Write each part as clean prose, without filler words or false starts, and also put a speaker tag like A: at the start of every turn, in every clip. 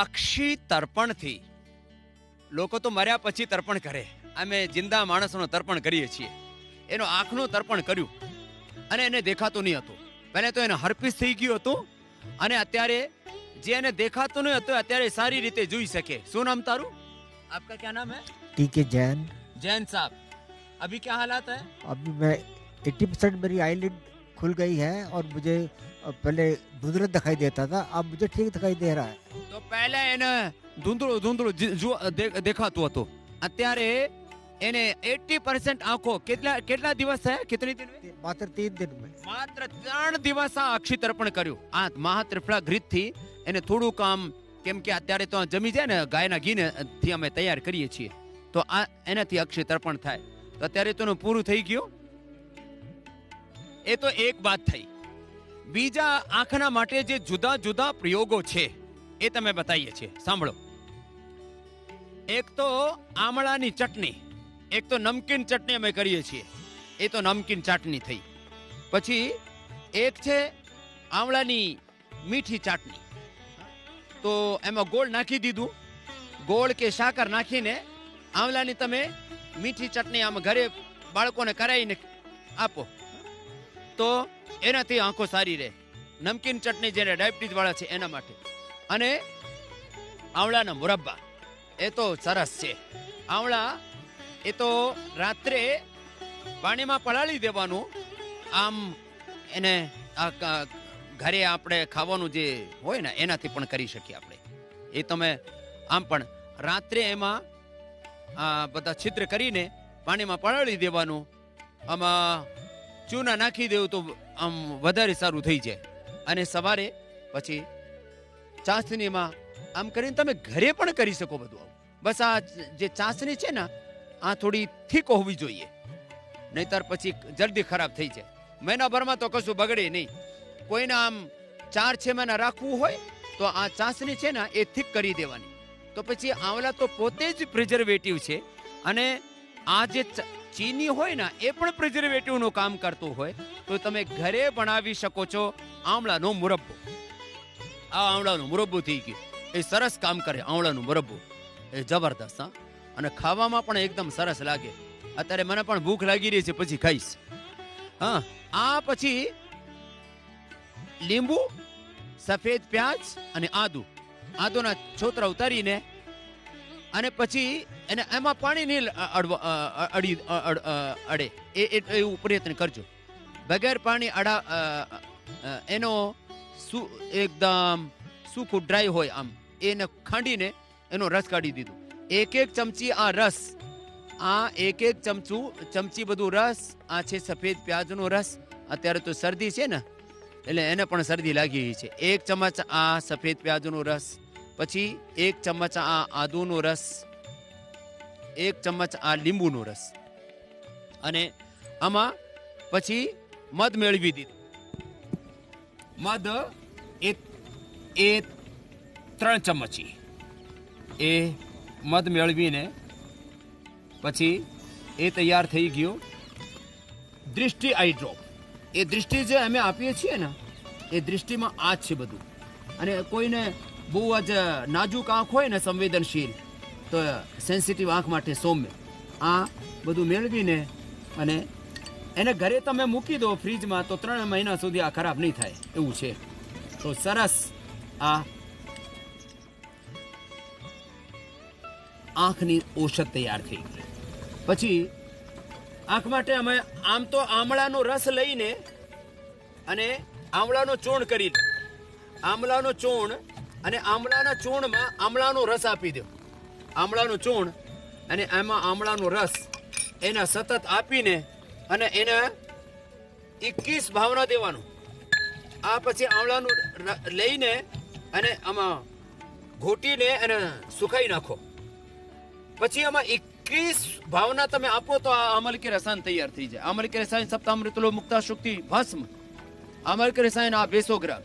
A: અક્ષી તર્પણથી લોકો તો મર્યા પછી તર્પણ કરે, અમે જિંદા માણસોનું તર્પણ કરીએ છીએ. એનો આંખનું તર્પણ કર્યું અને એને દેખાતું નહીં હતું. પહેલા તો એને હર્પિસ થઈ ગયું હતું અને અત્યારે જે એને દેખાતું નહીં હતું અત્યારે સારી રીતે જોઈ શકે. શું નામ તારું? आपका क्या नाम है?
B: टीके जैन.
A: जैन साहब, अभी क्या हालात है?
B: अभी मैं 80% मेरी आईलिड खुल गई है और मुझे पहले धुंधला दिखाई देता था, अब मुझे ठीक दिखाई दे रहा है.
A: તો પહેલા એને ધૂંધળું ધૂંધળું દેખાતું હતું, અત્યારે એને 80% આંખો. કેટલા દિવસ થયા? કેટલી દિન?
B: मात्र 3 दिन में.
A: માત્ર 3 દિવસ આ અક્ષી તર્પણ કર્યું. આ મહાત્રિફળા ઘૃત થી એને થોડું કામ, કેમ કે અત્યારે તો જમી જાય ને ગાયના ઘી થી અમે તૈયાર કરીએ છીએ, તો આ એનાથી અક્ષી તર્પણ થાય. તો અત્યારે તો પૂરું થઈ ગયું. એ તો એક વાત થઈ. બીજા આંખના માટે જે જુદા જુદા પ્રયોગો છે એ તમે બતાવીએ છીએ, સાંભળો. એક તો આમળાની ચટણી, એક તો નમકીન ચટણી અમે કરીએ છીએ, એ તો નમકીન ચાટણી થઈ. પછી એક છે આમળાની મીઠી ચાટણી, તો એમાં ગોળ નાખી દીધું, ગોળ કે સાકર નાખીને આમલાની તમે મીઠી ચટણી આમ ઘરે બાળકોને કરાવીને આપો તો એનાથી આંખો સારી રહે. નમકીન ચટણી જેને ડાયાબિટીસ વાળા છે એના માટે. અને આવળાના મુરબ્બા, એ તો સરસ છે. આવળા એ તો રાત્રે પાણીમાં પલાળી દેવાનું, આમ એને ઘરે આપણે ખાવાનું જે હોય ને એનાથી પણ કરી શકીએ આપણે. એ તમે આમ પણ રાત્રે એમાં બધા છિદ્ર કરીને પાણીમાં પલાળી દેવાનું, આમાં ચૂના નાખી દેવું તો આમ વધારે સારું થઈ જાય. અને સવારે પછી ચાસણીમાં આમ કરીને તમે ઘરે પણ કરી શકો બધું. બસ આ જે ચાસણી છે ને આ થોડી થીક હોવી જોઈએ, નહીતર પછી જલ્દી ખરાબ થઈ જાય. મહિનાભરમાં તો કશું બગડે નહીં. કોઈને આમ 4-6 મહિના રાખવું હોય તો આ ચાસણી છે ને એ થીક કરી દેવાની. તો પછી આંવલા તો પોતે જ પ્રિઝર્વેટિવ છે, અને આ જે ચીની હોય ને એ પણ પ્રિઝર્વેટિવનું કામ કરતું હોય, તો તમે ઘરે બનાવી શકો છો આંવલાનો મુરબ્બો. આ આંવલાનું મુરબ્બો થઈ ગયું, એ સરસ કામ કરે. આંવલાનું મુરબ્બો એ જબરદસ્ત. હા, અને ખાવામાં પણ એકદમ સરસ લાગે. અત્યારે મને પણ ભૂખ લાગી રહી છે, પછી ખાઈશ. હા, આ પછી લીંબુ, સફેદ પ્યાજ અને આદુના છોતરા ઉતારીને અને પછી એને એમાં પાણી નહીં અડે એવું પ્રયત્ન કરજો. બગેર પાણી એનો એકદમ સૂકું ડ્રાય હોય આમ એને ખાંડીને એનો રસ કાઢી દીધો. એક ચમચી આ રસ, આ એક ચમચી બધું રસ, આ છે સફેદ પ્યાજનો રસ. અત્યારે તો શરદી છે ને એટલે એને પણ શરદી લાગી છે. 1 ચમચ આ સફેદ પ્યાજનો રસ, પછી 1 ચમચ આ આદુનો રસ, 1 ચમચ આ લીંબુનો રસ, અને આમાં પછી મધ મેળવી દીધું. મધ એ 3 ચમચી એ મધ મેળવીને પછી એ તૈયાર થઈ ગયો. દૃષ્ટિ આઈ ડ્રોપ, એ દૃષ્ટિ જે અમે આપીએ છીએ ને એ દૃષ્ટિમાં આ જ છે બધું. અને કોઈને બહુ જ નાજુક આંખ હોય ને, સંવેદનશીલ, તો સેન્સિટિવ આંખ માટે સૌમ્ય આ બધું મેળવીને અને એને ઘરે તમે મૂકી દો ફ્રીજમાં, તો 3 મહિના સુધી આ ખરાબ નહીં થાય એવું છે. તો સરસ આ આંખની ઔષધ તૈયાર થઈ ગઈ. પછી આંખ માટે અમે આમ તો આમળાનો રસ લઈને અને આમળાનો ચૂર્ણ કરી, આમળાનો ચૂર્ણ અને આમળાના ચૂર્ણમાં આમળાનો રસ આપી દો. આમળાનું ચૂર્ણ અને એમાં આમળાનો રસ એના સતત આપીને અને એને 21 ભાવના દેવાનું. આ પછી આમળાનું લઈને અને આમાં ઘોટીને અને સુકાઈ નાખો. પછી આમાં 21 ભાવના તમે આપો તો આ અમલ કે રસાયણ તૈયાર થઈ જાય. અમલ કે રસાયણ સપ્તામૃતલો મુક્તા શુક્તિ ભસ્મ, અમલ કે રસાયણ આ 200 ગ્રામ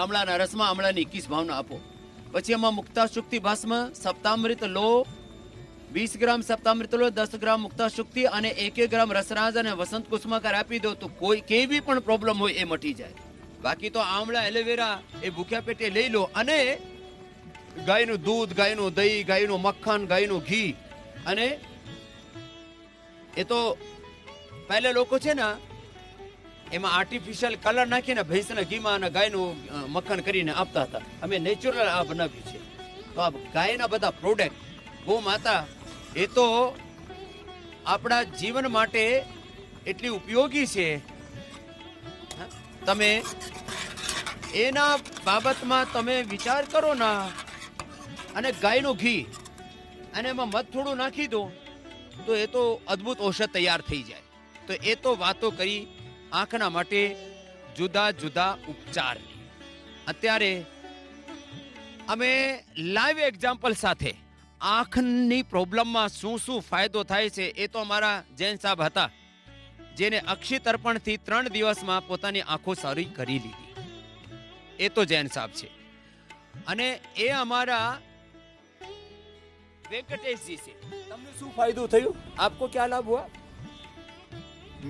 A: આમળાના રસમાં આમળાની 21 ભાવના આપો. પછી એમાં મુક્તા શુક્તિ ભસ્મ, સપ્તામૃત લો 20 ગ્રામ, સપ્તામૃત લો 10 ગ્રામ મુક્તા શુક્તિ અને 1 ગ્રામ રસરાજ અને વસંત કુસુમાકાર આપી દો તો કોઈ કેવી પણ પ્રોબ્લેમ હોય એ મટી જાય. બાકી તો આમળા એલોવેરા એ ભૂખ્યા પેટે લઈ લો અને ગાયનું દૂધ, ગાયનું દહીં, ગાયનું મક્ખન, ગાયનું ઘી. અને એ તો પહેલા લોકો છે ને એમાં આર્ટિફિશિયલ કલર નાખીને ભેંસના ઘીમાં અને ગાયનું મક્ખન કરીને આપતા હતા. અમે નેચરલ આ બનાવ્યું છે. તો આ ગાયના બધા પ્રોડક્ટ, ગૌ માતા એ તો આપણા જીવન માટે એટલી ઉપયોગી છે. તમે એના બાબતમાં તમે વિચાર કરો ના. અને ગાયનું ઘી અને એમાં મધ થોડું નાખી દો તો એ તો અદ્ભુત ઔષધ તૈયાર થઈ જાય. તો એ તો વાતો કરી આંખના માટે જુદા જુદા ઉપચાર. અત્યારે અમે લાઈવ એક્ઝામ્પલ સાથે આંખની પ્રોબ્લેમમાં શું શું ફાયદો થાય છે એ તો અમારા જૈન સાહેબ હતા, જેને અક્ષી તર્પણથી 3 દિવસમાં પોતાની આંખો સારી કરી લીધી. એ તો જૈન સાહેબ છે. અને એ અમારા વેંકટેશજી છે. તમને શું ફાયદો થયો? આપકો क्या लाभ हुआ?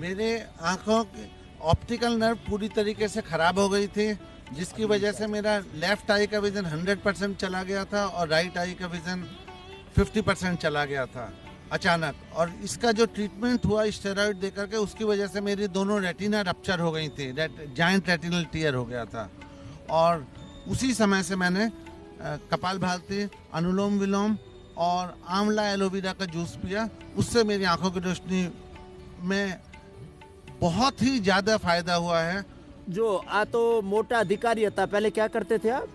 C: मेरे आंखों की ऑप्टिकल नर्व पूरी तरीके से खराब हो गई थी, जिसकी वजह से मेरा लेफ्ट आई का विजन 100% चला गया था और राइट आई का विजन 50% चला गया था अचानक. और इसका जो ट्रीटमेंट हुआ स्टेरॉइड देकर के, उसकी वजह से मेरी दोनों रेटिना रप्चर हो गई थी, जाइंट रेटिनल टीयर हो गया था. और उसी समय से मैंने कपालभाति, अनुलोम विलोम और आंवला एलोवेरा का जूस पिया. उससे मेरी आंखों की रोशनी में बहुत ही ज्यादा फायदा हुआ है.
D: जो आ तो मोटा अधिकारी था, पहले क्या करते थे आप?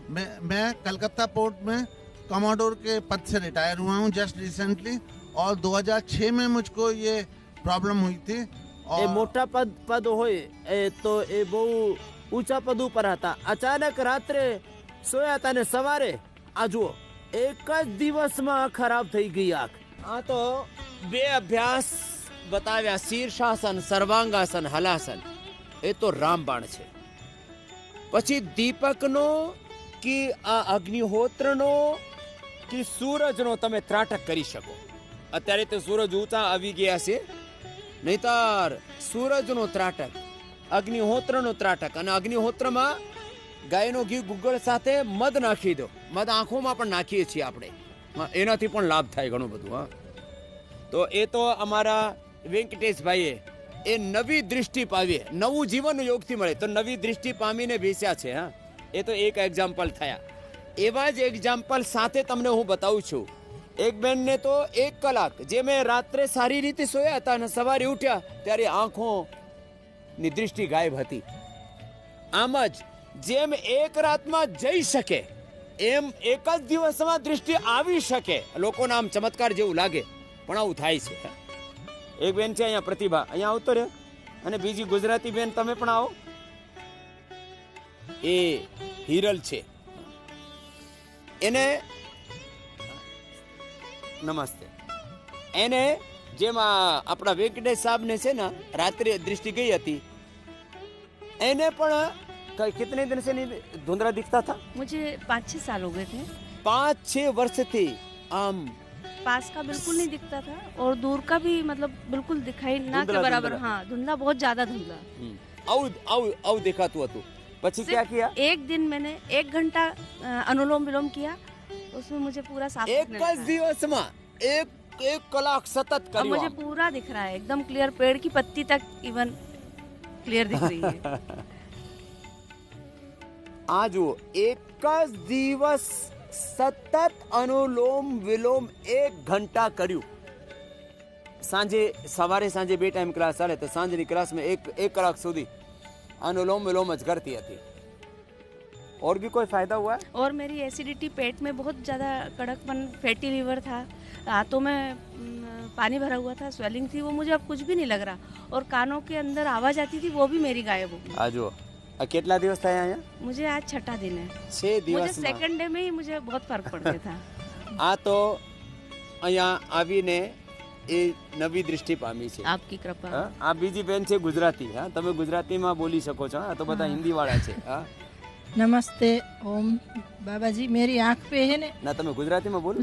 C: मैं कलकत्ता पोर्ट में कमोडोर के पद से रिटायर हुआ हूँ जस्ट रिसेंटली. और 2006 में मुझको ये प्रॉब्लम हुई थी.
D: ए मोटा पद होय तो ए बहु ऊंचा पद पर હતા. અચાનક રાત્રે સોયા હતા ને સવારે આ જુઓ એક જ દિવસમાં ખરાબ થઈ ગઈ આંખ.
A: આ તો બે અભ્યાસ બતાવ્યા, શીર્ષાસન, સર્વાંગાસન, હલાસન. એ તો રામબાણ છે. પછી દીપકનો કે આ અગ્નિહોત્રનો કે સૂરજનો તમે ત્રાટક કરી શકો. અત્યારે તો સૂરજ ઊંચા આવી ગયા છે, નહીતર સૂરજનો ત્રાટક, અગ્નિહોત્રનો ત્રાટક. અને અગ્નિહોત્રમાં ગાયનો ઘી ગુગળ સાથે મધ નાખી દો. મધ આંખોમાં પણ નાખીએ છીએ આપણે, એનાથી પણ લાભ થાય ઘણું બધું. હા, તો એ તો અમારા વેંકટેશભાઈએ એ નવી દૃષ્ટિ પાવી, નવું જીવન યોગથી મળે તો નવી દૃષ્ટિ પામીને બેસ્યા છે. હા, એ તો એક એક્ઝામ્પલ થયા. એવા જ એક્ઝામ્પલ સાથે તમને હું બતાવું છું. એક બેનને તો 1 કલાક, જે મેં રાત્રે સારી રીતે સોયા હતા અને સવારે ઉઠ્યા ત્યારે આંખોની દૃષ્ટિ ગાયબ હતી. આમ જ જેમ એક રાતમાં જઈ શકે એમ એક જ દિવસમાં દૃષ્ટિ આવી શકે. લોકોને આમ ચમત્કાર જેવું લાગે, પણ આવું થાય છે. એક બેન છે અહીંયા, પ્રતિભા, અહીંયા આવતો રહ્યો. અને બીજી ગુજરાતી બેન, તમે પણ આવો. એ હિરલ છે. એને નમસ્તે. એને જેમાં આપણા વેંકટેશ સાહેબને છે ને રાત્રે દૃષ્ટિ ગઈ હતી, એને પણ कितने दिन से नहीं धुंधला दिखता था?
E: मुझे 5-6 साल हो गए थे.
A: 5-6 वर्ष थी. आम
E: पास का बिल्कुल नहीं दिखता था और दूर का भी मतलब बिल्कुल दिखाई ना के बराबर. हाँ, धुंधला, बहुत ज्यादा धुंधला.
A: आउ दिखाતું હતું. પછી क्या किया?
E: एक दिन मैंने 1 घंटा अनुलोम विलोम किया, उसमें मुझे पूरा साफ
A: एक દિવસમાં एक કલાક સતત કર્યું.
E: मुझे पूरा दिख रहा है एकदम क्लियर, पेड़ की पत्ती तक इवन क्लियर दिख रही है.
A: આ જુઓ, એક જ દિવસ સતત અનુલોમ વિલોમ 1 ઘંટા કર્યું. સાંજે, સવારે સાંજે 2 ટાઈમ ક્લાસ ચાલે, તો સાંજની ક્લાસમાં એક કલાક સુધી अनुलोम विलोम ज करती थी. और भी कोई फायदा हुआ है?
E: और मेरी एसिडिटी, पेट में बहुत ज़्यादा कड़कपन, फैटी लीवर था, हाथों में पानी भरा हुआ था, स्वेलिंग थी, वो मुझे अब कुछ भी नहीं लग रहा. और कानों के अंदर आवाज़ आती थी, वो भी मेरी गायब हो गई.
A: आजो કેટલા દિવસ થયા અહીંયા?
E: मुझे आज 6ठा दिन है.
A: 6 દિવસ.
E: मुझे सेकंड डे में ही मुझे बहुत फर्क पड़ गया था.
A: આ તો અહીંયા આવીને એ નવી દૃષ્ટિ પામી છે.
E: આપકી કૃપા.
A: આ બીજી બેન છે ગુજરાતી. હા, તમે ગુજરાતીમાં બોલી શકો છો. આ તો બધા હિન્દી વાળા છે. હા,
F: नमस्ते. ओम बाबा जी, मेरी आँख पे है ने.
A: ના, તમે ગુજરાતીમાં બોલો.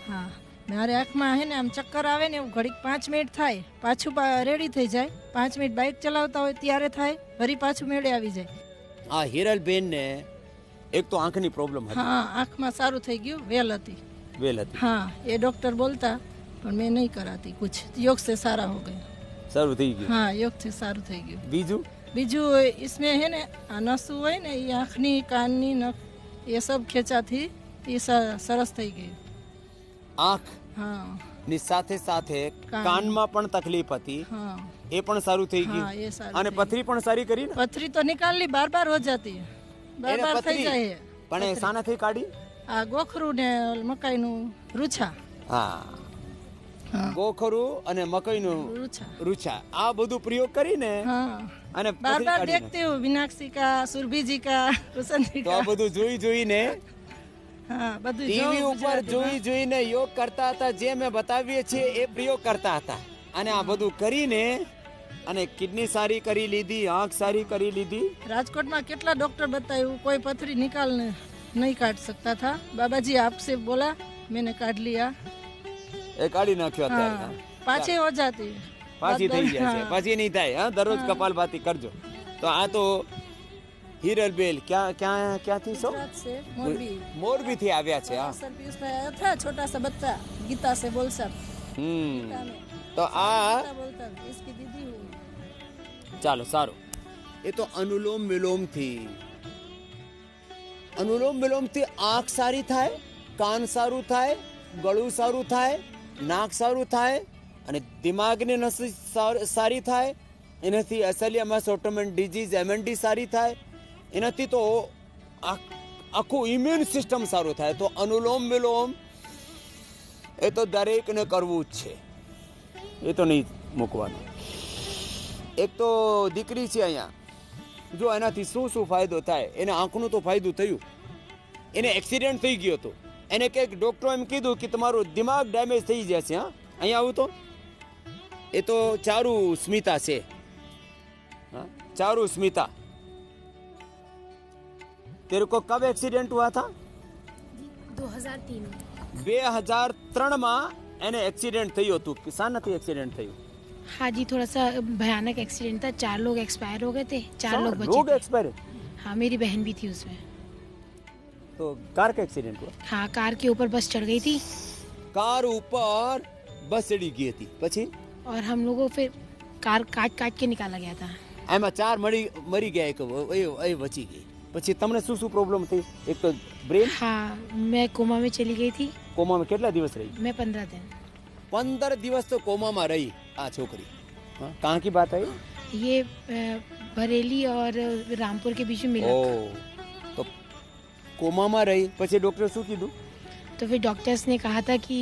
F: हाँ, મારે આંખમાં હે ને આમ ચક્કર આવે ને, એવું ઘડીક 5 મિનિટ થાય, પાછું રેડી થઈ જાય. 5 મિનિટ બાઇક ચલાવતા હોય ત્યારે થાય, ફરી પાછું મેળે આવી જાય.
A: આ હિરલ બેન ને એક તો આંખની પ્રોબ્લેમ હતી,
F: હા આંખમાં સારું થઈ ગયું, વેલ હતી।
A: વેલ હતી,
F: हाँ ये डॉक्टर बोलता पर मैं नहीं कराती कुछ, योग से सारा हो गया।
A: સારું થઈ ગયું।
F: हाँ योग से सारू થઈ ગયું।
A: બીજું
F: बीजू इसमें है ने आ नसू હોય ને એ આંખની કાનની નખ એ सब ખેંચાથી એ સરસ થઈ ગયું।
A: આંખ
F: हाँ
A: ની સાથે સાથે કાનમાં પણ તકલીફ હતી,
F: हाँ
A: એ પણ સારું થઈ ગયું।
F: हाँ ये सारू
A: અને
F: થઈ
A: પથરી પણ સારી કરી ને?
F: ગયું। પથરી તો निकाल ली, बार बार हो जाती है, बार
A: એને
F: बार થઈ
A: પથરી
F: જાય।
A: પણ એ શાનાથી કાઢી?
F: આ ગોખરું ને મકાઈનું રૂછા।
A: હા,
F: હા
A: ગોખરું અને મકઈનું
F: રૂછા।
A: રૂછા, આ બધું પ્રયોગ કરીને
F: हाँ
A: અને
F: बार
A: પથરી
F: बार
A: કાઢી
F: देखती हूँ, मीनाक्षी का, सुरभि जी का, रोशन जी
A: તો
F: का।
A: આ બધું જોઈ જોઈને
F: हाँ બધું
A: ટીવી
F: જોઉં
A: ઉપર
F: ગુજરાતીમાં।
A: જોઈ જોઈને યોગ કરતા હતા, જે અમે બતાવીએ છીએ એ પ્રયોગ કરતા હતા। અને આ બધું કરીને અને કિડની સારી કરી લીધી, આંખ સારી કરી લીધી।
F: राजकोट में कितना डॉक्टर बताया, कोई पथरी निकालने नहीं काट सकता था। बाबा जी आपसे बोला, मैंने काट लिया।
A: એ કાઢી નાખ્યો અત્યારે।
F: हाँ पाछी हो जाती है,
A: પાછી થઈ જશે,
F: हाँ।
A: પાછી નહીં થાય। હા, દરરોજ કપાલભાતી કરજો। તો આ તો હિરલબેલ ક્યાં થી છો?
F: गुजरात से मोरबी।
A: મોરબી થી આવ્યા છે। હા,
F: सर पीयूष भाई आया था, छोटा सा बच्चा गीता से बोल सब
A: તો આ
F: बोलता इसकी दीदी हुई।
A: ચાલો સારું। એ તો અનુલોમ વિલોમ થી, અનુલોમ વિલોમ થી આંખ સારી થાય, કાન સારું થાય, ગળું સારું થાય, નાક સારું થાય અને દિમાગની નસી સારી થાય। એનાથી એસેલિયામસ ઓટોમેન ડિઝીઝ એમએનડી સારી થાય। એનાથી તો આખું ઇમ્યુન સિસ્ટમ સારું થાય। તો અનુલોમ વિલોમ એ તો દરેકને કરવું જ છે, એ તો નહીં મૂકવાનું। એક તો દીકરી છે અહીંયા, જો એનાથી શું શું ફાયદો થાય। એને આંખનું તો ફાયદો થયું, એને એક્સિડન્ટ થઈ ગયો હતો, એને કંઈક ડૉક્ટરો એમ કીધું કે તમારું દિમાગ ડેમેજ થઈ જશે। હા, અહીંયા આવું તો એ તો ચારુ સ્મિતા છે। हाँ, चारू स्मिता, तेरे को कब एक्सीडेंट हुआ था?
G: 2003
A: 2003 માં એને એક્સિડન્ટ થયું હતું। શાનાથી એક્સિડન્ટ થયું?
G: हाँ जी, थोड़ा सा भयानक एक्सीडेंट था। 4 लोग एक्सपायर हो गए थे, 4 लोग बचे
A: लोग
G: थे।
A: एक्सपायर?
G: हाँ, मेरी बहन भी थी उसमें।
A: तो कार का एक्सीडेंट हुआ?
G: हाँ, कार के ऊपर बस चढ़ गई थी
A: कार ऊपर बस चढ़ी गई थी, પછી
G: और हम लोगों को फिर कार काट काट के निकाला गया था।
A: એમાં 4 મરી ગયા, એક એ બચી ગઈ। પછી તમને શું શું પ્રોબ્લેમ થઈ? એક તો બ્રેન।
G: हाँ, मैं कोमा में चली गई थी।
A: કોમામાં કેટલા દિવસ રહી?
G: मैं 15 दिन।
A: 15 દિવસ તો કોમામાં રહી આ છોકરી। हाँ, कहाँ की बात है?
G: ये बरेली और रामपुर के बीच में मिला।
A: तो कोमाમાં રહી, પછી ડોક્ટરે શું કીધું?
G: तो फिर डॉक्टर्स ने कहा था कि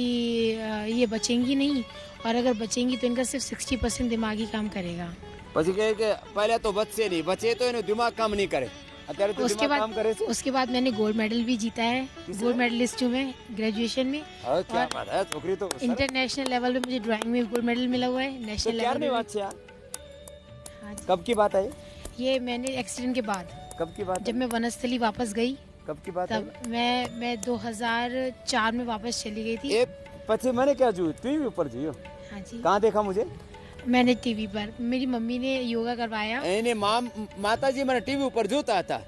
G: ये बचेंगी नहीं, और अगर बचेंगी तो इनका सिर्फ 60% दिमागी काम करेगा।
A: પછી કહે કે પહેલા તો બચશે નહીં, બચે તો એનું દિમાગ કામ નહીં કરે। અત્યારે તો
G: उसके
A: દિમાગ કામ કરે
G: बाद
A: છે।
G: उसके बाद मैंने गोल्ड मेडल भी जीता है। गोल्ड मेडलिस्ट हूँ मैं ग्रेजुएशन में।
A: હવે क्या
G: और
A: बात है, છોકરી તો સરસ।
G: इंटरनेशनल लेवल पे मुझे ड्राइंग में गोल्ड मेडल मिला हुआ है।
A: तो
G: नेशनल
A: क्यारनी
G: लेवल
A: बात છે આ?
G: हाँ जी।
A: कब की बात है?
G: ये मैंने एक्सीडेंट के बाद,
A: कब की बात
G: जब
A: है?
G: मैं वनस्थली वापस गई,
A: कब की बात है?
G: तब मैं 2004 में वापस चली गई थी।
A: એ પછી મને ક્યાં જોયું? ટીવી ઉપર જોયું।
G: हाँ जी,
A: कहाँ देखा मुझे?
G: मैंने टीवी पर, मेरी मम्मी ने योगा करवाया।
A: એને માતાજી મને ટીવી ઉપર જોતા હતા,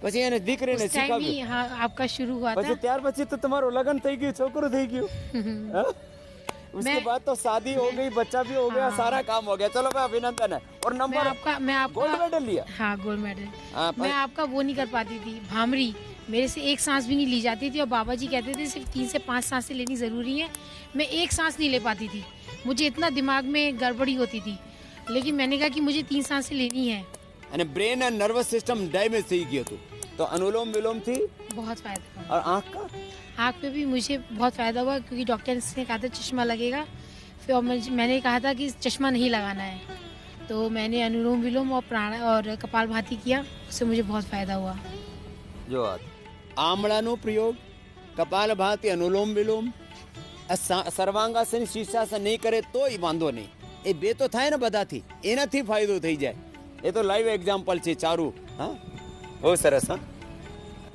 A: પછી એને દીકરીને
G: उस टाइम ही
A: શીખવ્યું।
G: हाँ आपका शुरू हुआ
A: પછી
G: था।
A: ત્યાર પછી તો તમારું લગ્ન થઈ ગયું, છોકરું થઈ ગયું। हाँ? उसके
G: मैं-
A: बाद तो शादी हो गई, बच्चा भी हो गया,
G: हाँ।
A: सारा काम हो गया। चलो भाई अभिनंदन है। और
G: मैं
A: नंबर
G: आपका
A: गोल्ड मेडल लिया।
G: हाँ गोल्ड मेडल।
A: हाँ,
G: मैं आपका वो नहीं कर पाती थी, भामरी। मेरे से एक सांस भी नहीं ली जाती थी, और बाबा जी कहते थे सिर्फ 3 से 5 सांसें लेनी ज़रूरी है। मैं एक सांस नहीं ले पाती थी, मुझे इतना दिमाग में गड़बड़ी होती थी। लेकिन मैंने कहा कि मुझे 3 सांसें लेनी है।
A: અને બ્રેન અને નર્વસ સિસ્ટમ ડેમેજ થઈ ગયું હતું। તો અનુલોમ વિલોમ થી
G: बहुत फ़ायदा हुआ।
A: और आँख का
G: आँख पे भी मुझे बहुत फ़ायदा हुआ, क्योंकि डॉक्टर ने कहा था चश्मा लगेगा। फिर और मैंने कहा था कि चश्मा नहीं लगाना है, तो मैंने अनुलोम विलोम और प्राण और कपालभाति किया, उससे मुझे बहुत फ़ायदा हुआ।
A: જો આમળાનો પ્રયોગ, કપાલભાતિ, અનુલોમ વિલોમ, સર્વાંગાસન શીર્ષાસન નહીં કરે તોય વાંધો નહીં। એ બે તો થાય ને બધાથી, એનાથી ફાયદો થઈ જાય। એ તો લાઈવ એક્ઝામ્પલ છે ચારુ। હા, બહુ સરસ। હા,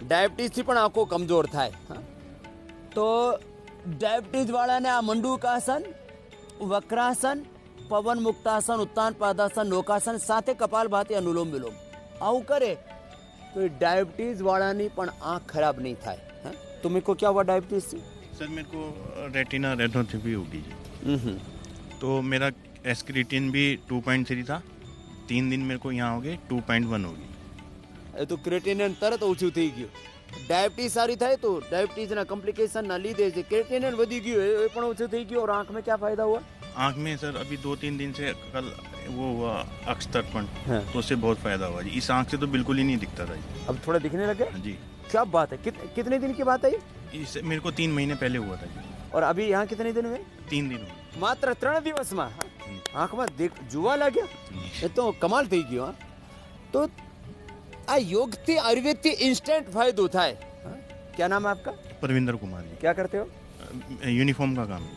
A: ડાયાબિટીસથી પણ આંખો કમજોર થાય। હા, તો ડાયાબિટીસ વાળાને આ મંડૂકાસન, વક્રાસન, પવન મુક્તાસન, ઉત્તાન પાદાસન, નૌકાસન સાથે કપાલભાતિ, અનુલોમ વિલોમ આવું કરે
D: तो डायबिटीज वाળાની પણ આંખ ખરાબ નહીં થાય हैं? तुम्हें को क्या हुआ डायबिटीज से?
H: सर मेरे को रेटिना रेटिनोपैथी होगी जी। तो मेरा एस्क्रिटिन भी 2.3 था, 3 दिन मेरे को यहाँ हो गए 2.1 होगी।
D: એ તો ક્રેટિનિન તરત ઓછું થઈ ગયું. ડાયાબિટીસ સારી થાય તો ડાયાબિટીસના કોમ્પ્લિકેશનના લીધે જે ક્રેટિનિન વધી ગયું એ પણ ઓછું થઈ ગયું. और आंख में क्या फायदा हुआ?
H: आँख में सर अभी 2-3 दिन से कल वो हुआ अक्षतर्पण,
D: हाँ।
H: तो उससे बहुत फायदा हुआ जी। इस आँख से तो बिल्कुल ही नहीं दिखता था जी।
D: अब थोड़ा दिखने लगे.
H: हाँ जी,
D: क्या बात है. कितने दिन की बात है ये?
H: इस मेरे को 3 महीने पहले हुआ था जी।
D: और अभी यहाँ कितने दिन हुए?
H: 3 दिन हुए
D: मात्र 3 દિવસમાં આંખમાં જોવા લાગ્યા. એ તો કમાલ થઈ ગયો. તો આ યોગથી આયુર્વેદથી ઇન્સ્ટન્ટ ફાયદો થાય. क्या नाम है आपका?
H: परविंदर कुमार जी।
D: क्या करते हो?
H: यूनिफॉर्म का काम है।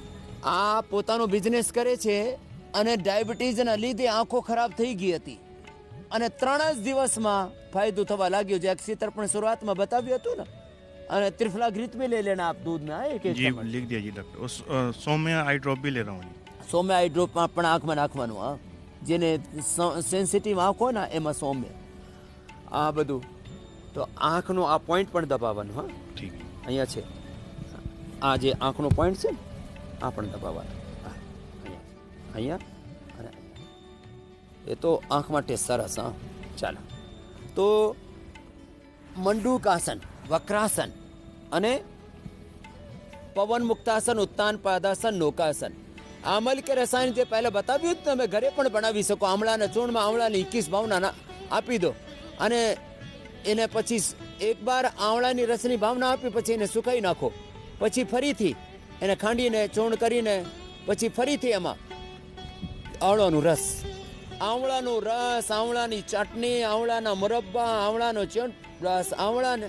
D: આ પોતાનો બિઝનેસ કરે છે અને ડાયાબિટીસના લીધે આંખો ખરાબ થઈ ગઈ હતી અને 3 જ દિવસમાં ફાયદો થવા લાગ્યો. જે અક્ષયતર્પણ શરૂઆતમાં બતાવ્યું હતું ને. અને ત્રિફલાગ્રિત भी ले लेना आप दूध में एक
H: जी लिख दिया जी डॉक्टर। और सौम्य आई ड्रॉप भी ले रहा हूँ जी।
D: સૌમ્ય આઈ ડ્રોપ પણ આંખમાં નાખવાનું. હા, જેને સેન્સિટિવ આંખ હોય ને એમાં સૌમ્ય આ બધું. તો આંખનો આ પોઈન્ટ પણ દબાવવાનું. હા,
H: ठीक है।
D: અહીંયા છે આ જે આંખનો પોઈન્ટ છે ને આ પણ દબાવવાનું. હા, અહીંયા અને અહીંયા. એ તો આંખ માટે સરસ. હા, ચાલો. તો મંડૂકાસન, વક્રાસન અને પવન મુક્તાસન, ઉત્તાન પાદાસન, નૌકાસન. આમલ કે રસાયણ જે પહેલા બતાવ્યું જ તમે ઘરે પણ બનાવી શકો. આમળાના ચૂર્ણમાં આમળાની 21 ભાવના આપી દો અને એને પછી એકવાર આમળાની રસની ભાવના આપી પછી એને સુકાઈ નાખો. પછી ફરીથી એને ખાંડીને ચૂર્ણ કરીને પછી ફરીથી એમાં આવળાનું રસ, આવળાનું રસ, આવળાની ચટણી, આવળાના મુરબ્બા, આવળાનો રસ, આવળાને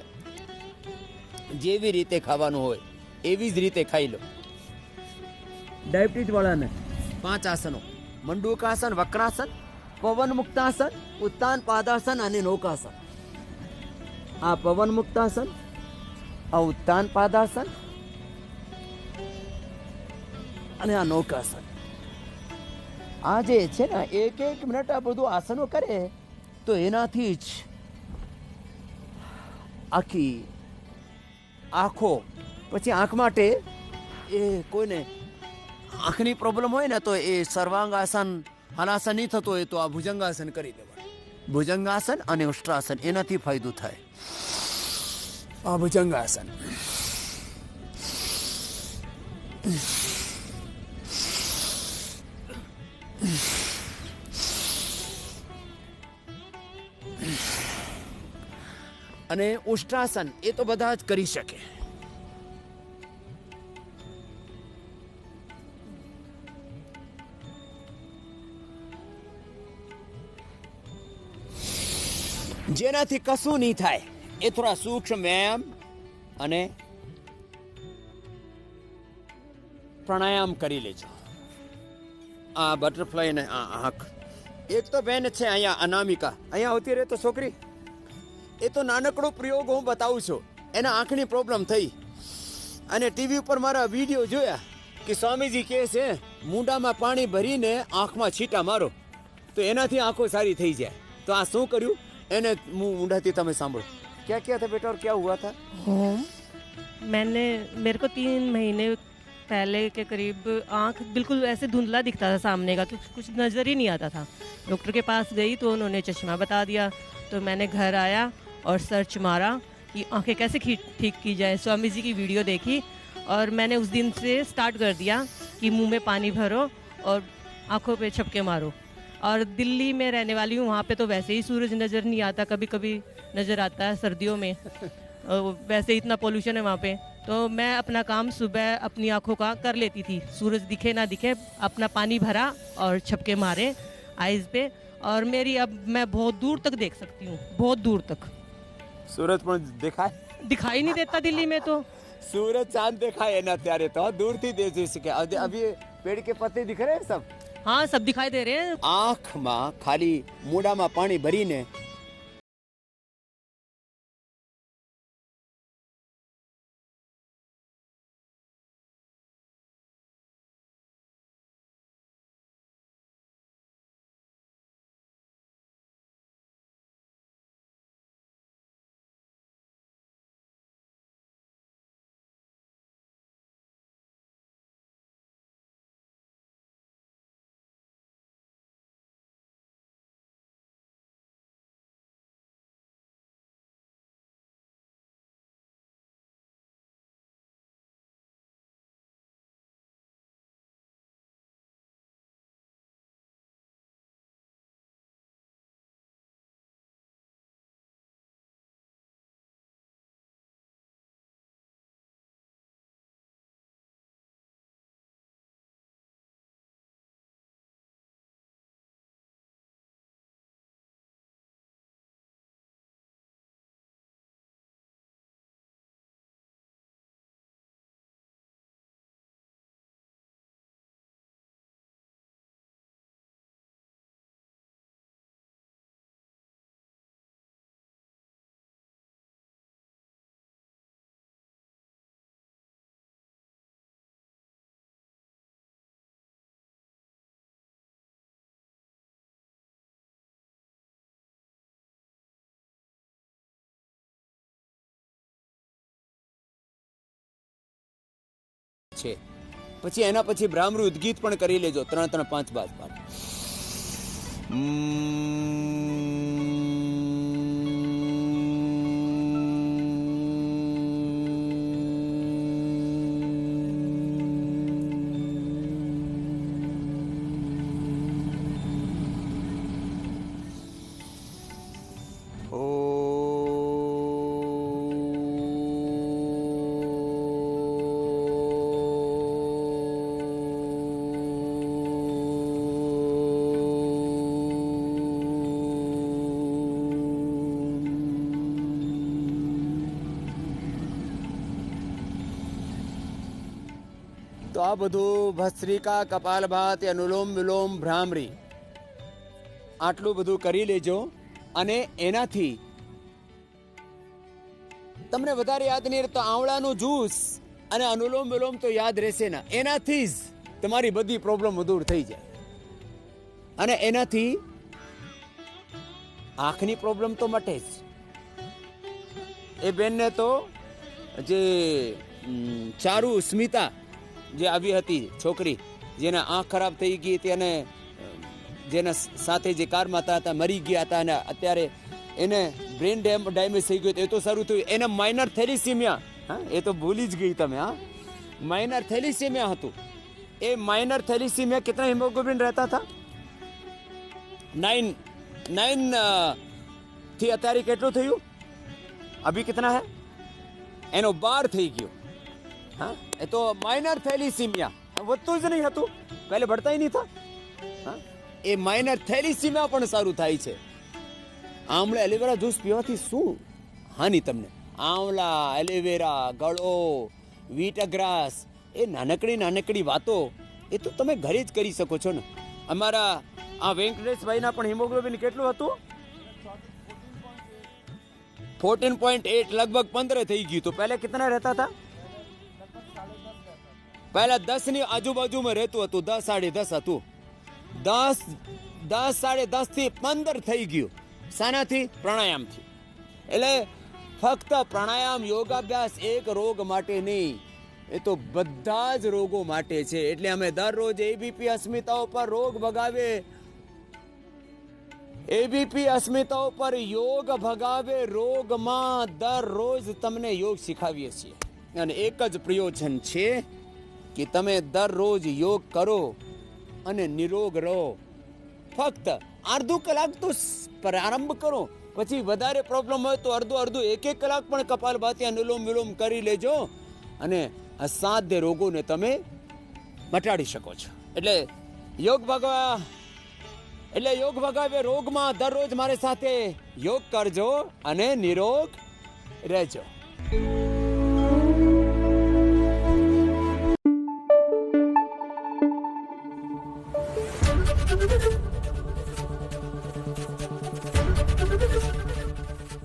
D: જેવી રીતે ખાવાનું હોય એવી જ રીતે ખાઈ લો. ડાયાબિટીસ વાળાને 5 આસનો: મંડૂકાસન, વક્રાસન, પવન મુક્તાસન, ઉત્તાન પાદાસન અને નૌકાસન. આ પવન મુક્તાસન, આ ઉત્તાન પાદાસન અને આ નૌકાસન. આ જે છે ને 1-1 મિનિટ આ બધું આસનો કરે તો એનાથી જ આખી આંખો. પછી આંખ માટે એ કોઈને આંખની પ્રોબ્લેમ હોય ને તો એ સર્વાંગાસન હલાસન નહીં થતો હોય તો આ ભુજંગાસન કરી દેવાનું. ભુજંગાસન અને ઉષ્ટ્રાસન એનાથી ફાયદો થાય. આ ભુજંગાસન. અને ઉષ્ટ્રાસન એ તો બધા જ કરી શકે. જેનાથી કશું નહીં થાય એ થોડા સૂક્ષ્મ વ્યાયામ અને પ્રાણાયામ કરી લેજો. આ બટરફ્લાય ને આ આંખ. એક તો બેન છે અહીંયા અનામિકા, અહીંયા આવતી રહે તો છોકરી. એ તો નાનકડો પ્રયોગ હું બતાવું છું. એના આંખની પ્રોબ્લેમ થઈ અને ટીવી ઉપર મારા વિડીયો જોયા કે સ્વામીજી કહે છે મૂંડામાં પાણી ભરીને આંખમાં છીટા મારો તો એનાથી આંખો સારી થઈ જાય. તો આ શું કર્યું એને મૂંડાથી તમે સાંભળો. क्या क्या था बेटा और क्या हुआ था?
I: मेरे को 3 महीने पहले के करीब आँख बिल्कुल ऐसे धुंधला दिखता था सामने का, कुछ नज़र ही नहीं आता था. डॉक्टर के पास गई तो उन्होंने चश्मा बता दिया. तो मैंने घर आया और सर्च मारा कि आँखें कैसे ठीक की जाए. स्वामी जी की वीडियो देखी और मैंने उस दिन से स्टार्ट कर दिया कि मुंह में पानी भरो और आँखों पे छपके मारो. और दिल्ली में रहने वाली हूँ, वहाँ पे तो वैसे ही सूरज नज़र नहीं आता, कभी कभी नज़र आता है सर्दियों में. वैसे इतना पोल्यूशन है वहाँ पे. तो मैं अपना काम सुबह अपनी आँखों का कर लेती थी, सूरज दिखे ना दिखे अपना पानी भरा और छपके मारे आइज़ पे. और मेरी अब मैं बहुत दूर तक देख सकती हूँ, बहुत दूर तक.
D: सूरज પણ
I: दिखाई नहीं देता दिल्ली में तो.
D: सूरज चांद दिखाए ना ત્યારે તો દૂરથી દેખી શકે. अभी पेड़ के पत्ते दिख रहे हैं सब.
I: हाँ, सब दिखाई दे रहे हैं.
D: આંખમાં ખાલી મૂડામાં પાણી ભરીને
A: છે. પછી એના પછી ભ્રામરી ઉદ્ગીત પણ કરી લેજો 3 3 5 5 5. તો આ બધું ભસ્ત્રિકા, કપાલભાતિ, અનુલોમ વિલોમ, ભ્રામરી આટલું બધું કરી લેજો અને એનાથી તમને વધારે યાદ નહીં રહે તો આવળાનું જ્યુસ અને અનુલોમ વિલોમ તો યાદ રહેશે ના. એનાથી જ તમારી બધી પ્રોબ્લેમ દૂર થઈ જાય. અને એનાથી આંખની પ્રોબ્લેમ તો મટે જ. એ બેનને તો જે ચારુ સ્મિતા જે આવી હતી છોકરી જેના આંખ ખરાબ થઈ ગઈ હતી અને જેના સાથે જે કારમાં હતા મરી ગયા હતા અને અત્યારે એને બ્રેન ડેમેજ થઈ ગયું. એ તો સારું થયું. એને માઇનર થેલિસીમિયા, હા એ તો ભૂલી જ ગઈ તમે. હા, માઇનર થેલિસીમિયા હતું. એ માઇનર થેલિસીમિયા કિतना હિમોગ્લોबिन રહેતા था 9 થી અત્યારે કેટલું થયું? અભી કિतना હે? એનો 12 થઈ ગયો. હા, એ તો માઇનર થેલિસીમિયા વધતું જ નહીં હતું, પહેલે ભણતા નહીં હતા. હા, એ માઇનર થેલિસીમિયા પણ સારું થાય છે. આમળા એલોવેરા જ્યુસ પીવાથી શું હાનિ તમને? આમળા, એલોવેરા, ગળો, વીટગ્રાસ, એ નાનકડી વાતો એ તો તમે ઘરે જ કરી શકો છો ને. અમારા આ વેંકટેશભાઈના પણ હિમોગ્લોબિન કેટલું હતું? 14.8, લગભગ 15 થઈ ગયું. તો પહેલા કેટલા રહેતા હતા? પહેલા 10 ની આજુબાજુમાં રહેતું હતું, 10 10.5 હતું. 10 10.5 થી 15 થઈ ગયું. શાનાથી? પ્રાણાયામથી. એટલે ફક્ત પ્રાણાયામ યોગાભ્યાસ એક રોગ માટે નહીં, એ તો બધા જ રોગો માટે છે. એટલે અમે દરરોજ એબીપી અસ્મિતાઓ પર રોગ ભગાવે, એબીપી અસ્મિતાઓ પર યોગ ભગાવે રોગમાં દરરોજ તમને યોગ શીખાવીએ છીએ. અને એક જ પ્રયોજન છે કે તમે દરરોજ યોગ કરો અને નિરોગ રહો. ફક્ત અડધો કલાક તો પ્રારંભ કરો, પછી વધારે પ્રોબ્લેમ હોય તો અડધું 1 કલાક પણ કપાલભાતિ, અનુલોમ વિલોમ કરી લેજો અને અસાધ્ય રોગોને તમે મટાડી શકો છો. એટલે યોગ ભગાવે રોગમાં દરરોજ મારી સાથે યોગ કરજો અને નિરોગ રહેજો.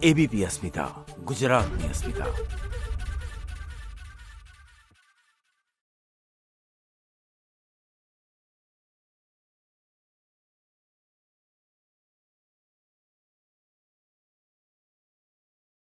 J: એબીપી અસ્મિતા, ગુજરાતની અસ્મિતા.